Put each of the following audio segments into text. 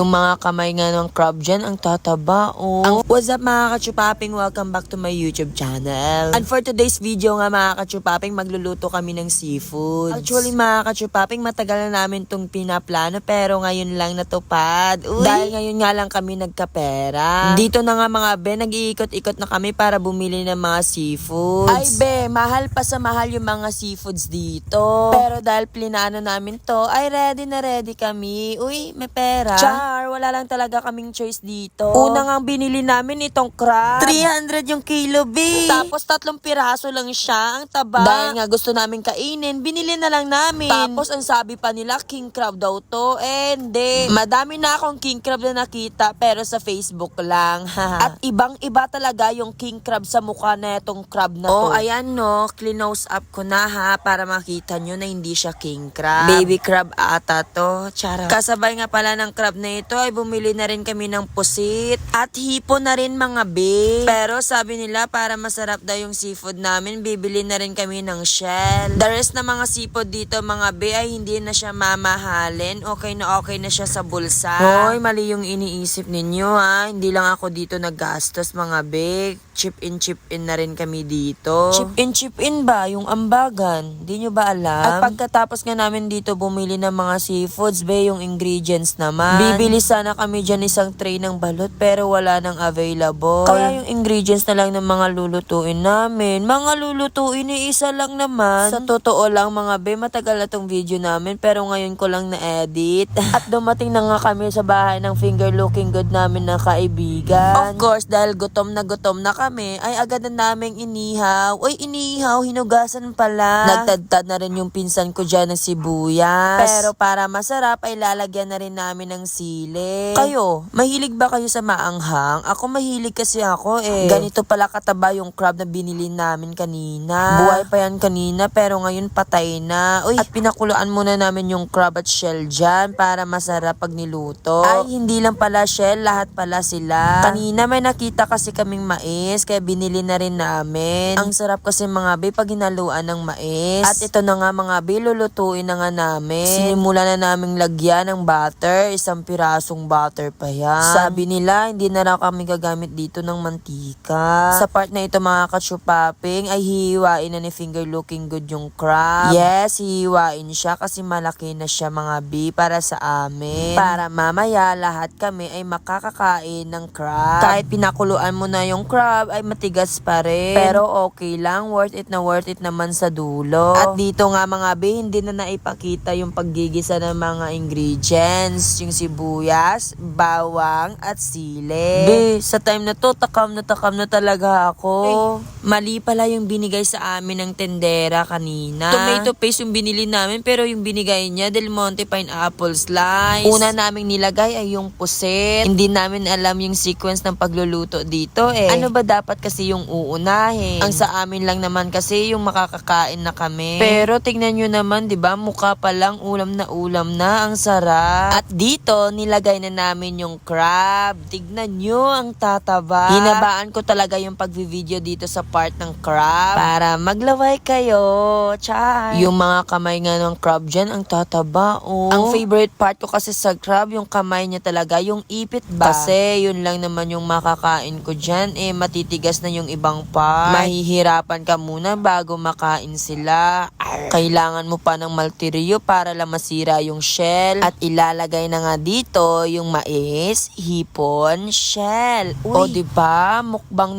Yung mga kamay nga ng crab dyan, ang tataba, oh. What's up mga kachupaping? Welcome back to my YouTube channel. And for today's video nga mga kachupaping, magluluto kami ng seafood. Actually mga kachupaping, matagal na namin tong pinaplano pero ngayon lang natupad. Uy. Dahil ngayon nga lang kami nagkapera. Dito na nga mga be, nag-iikot-ikot na kami para bumili ng mga seafoods. Ay be, mahal pa sa mahal yung mga seafoods dito. Pero dahil plinano namin to, ay ready na ready kami. Uy, may pera. Wala lang talaga kaming choice dito. Una nga binili namin itong crab. 300 yung kilo, B. Tapos 3 piraso lang siya. Ang taba. Dahil nga gusto namin kainin, binili na lang namin. Tapos ang sabi pa nila, king crab daw to. Hindi. Madami na akong king crab na nakita, pero sa Facebook lang. At ibang-iba talaga yung king crab sa mukha na itong crab na to. Oh, ayan no. Clinose up ko na ha, para makita nyo na hindi siya king crab. Baby crab ata to. Charot. Kasabay nga pala ng crab na ito ay bumili na rin kami ng pusit at hipon na rin mga be. Pero sabi nila para masarap daw yung seafood namin, bibili na rin kami ng shell. The rest na mga seafood dito mga be ay hindi na siya mamahalin. Okay na siya sa bulsa. Hoy, mali yung iniisip ninyo ha. Hindi lang ako dito naggastos mga be. Chip in na rin kami dito. Chip in ba? Yung ambagan. Di nyo ba alam? At pagkatapos nga namin dito bumili ng mga seafoods be, yung ingredients naman. Bibili sana kami dyan isang tray ng balot pero wala nang available. Kaya yung ingredients na lang ng mga lulutuin namin. Mga lulutuin ni isa lang naman. Sa totoo lang mga be, matagal na tong video namin pero ngayon ko lang na-edit. At dumating na nga kami sa bahay ng finger looking good namin na kaibigan. Of course, dahil gutom na kami, ay agad na naming inihaw. Uy, inihaw, hinugasan pala. Nagtadtad na rin yung pinsan ko dyan ng sibuyas. Pero para masarap ay lalagyan na rin namin ng sili. Kayo, mahilig ba kayo sa maanghang? Ako mahilig kasi ako eh. Ganito pala kataba yung crab na binili namin kanina. Buhay pa yan kanina pero ngayon patay na. Uy, at pinakuluan muna namin yung crab at shell dyan para masarap pag niluto. Ay, hindi lang pala shell, lahat pala sila. Kanina may nakita kasi kaming mais kaya binili na rin namin. Ang sarap kasi mga be pag hinaluan ng mais. At ito na nga mga be, lulutuin na nga namin. Sinimula na naming lagyan ng butter. Isang pirasong butter pa yan. Sabi nila, hindi na raw kami gagamit dito ng mantika. Sa part na ito mga kachupaping, ay hihiwain na ni finger looking good yung crab. Yes, hihiwain siya kasi malaki na siya mga be para sa amin. Para mamaya lahat kami ay makakakain ng crab. Kahit pinakuluan mo na yung crab, ay matigas pa rin. Pero okay lang, worth it naman sa dulo. At dito nga mga be, hindi na naipakita yung paggigisa ng mga ingredients. Yung sibuyas, bawang, at sili. Be, sa time na to, takam na talaga ako. Mali pala yung binigay sa amin ng tendera kanina. Tomato paste yung binili namin, pero yung binigay niya, Del Monte pineapple slice. Una naming nilagay ay yung puset. Hindi namin alam yung sequence ng pagluluto dito eh. Ano ba dapat kasi yung uunahin? Ang sa amin lang naman kasi yung makakakain na kami. Pero tingnan nyo naman, di ba? Mukha pa lang ulam na. Ang sarap. At dito, nilagay na namin yung crab. Tignan nyo, ang tataba. Hinabaan ko talaga yung pagvi-video dito sa part ng crab para maglaway kayo. Char! Yung mga kamay nga ng crab dyan, ang tataba, oh. Ang favorite part ko kasi sa crab, yung kamay niya talaga, yung ipit ba? Kasi yun lang naman yung makakain ko dyan, eh matitigas na yung ibang part. Mahihirapan ka muna bago makain sila. Kailangan mo pa ng maltirio para lang masira yung shell. At ilalagay na nga dito yung mais, hipon, shell. Uy. O diba? Mukbang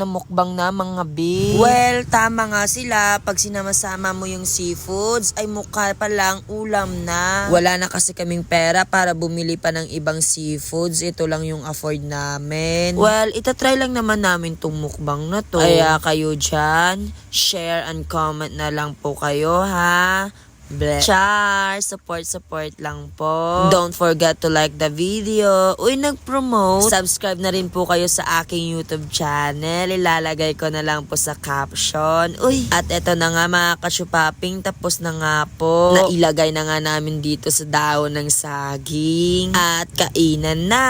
na mga be. Well, tama nga sila. Pag sinama-sama mo yung seafoods, ay mukha pa lang ulam na. Wala na kasi kaming pera para bumili pa ng ibang seafoods. Ito lang yung afford namin. Well, itatry lang naman namin tong mukbang na to. Kaya kayo dyan, share and comment na lang po kayo ha. Bleh. Char! Support lang po. Don't forget to like the video. Uy, nag-promote. Subscribe na rin po kayo sa aking YouTube channel. Ilalagay ko na lang po sa caption. Uy! At eto na nga mga kachupaping. Tapos na nga po. Nailagay na nga namin dito sa daon ng saging. At kainan na.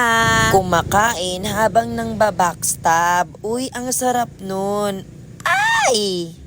Kumakain habang nang babackstab. Uy, ang sarap nun. Ay!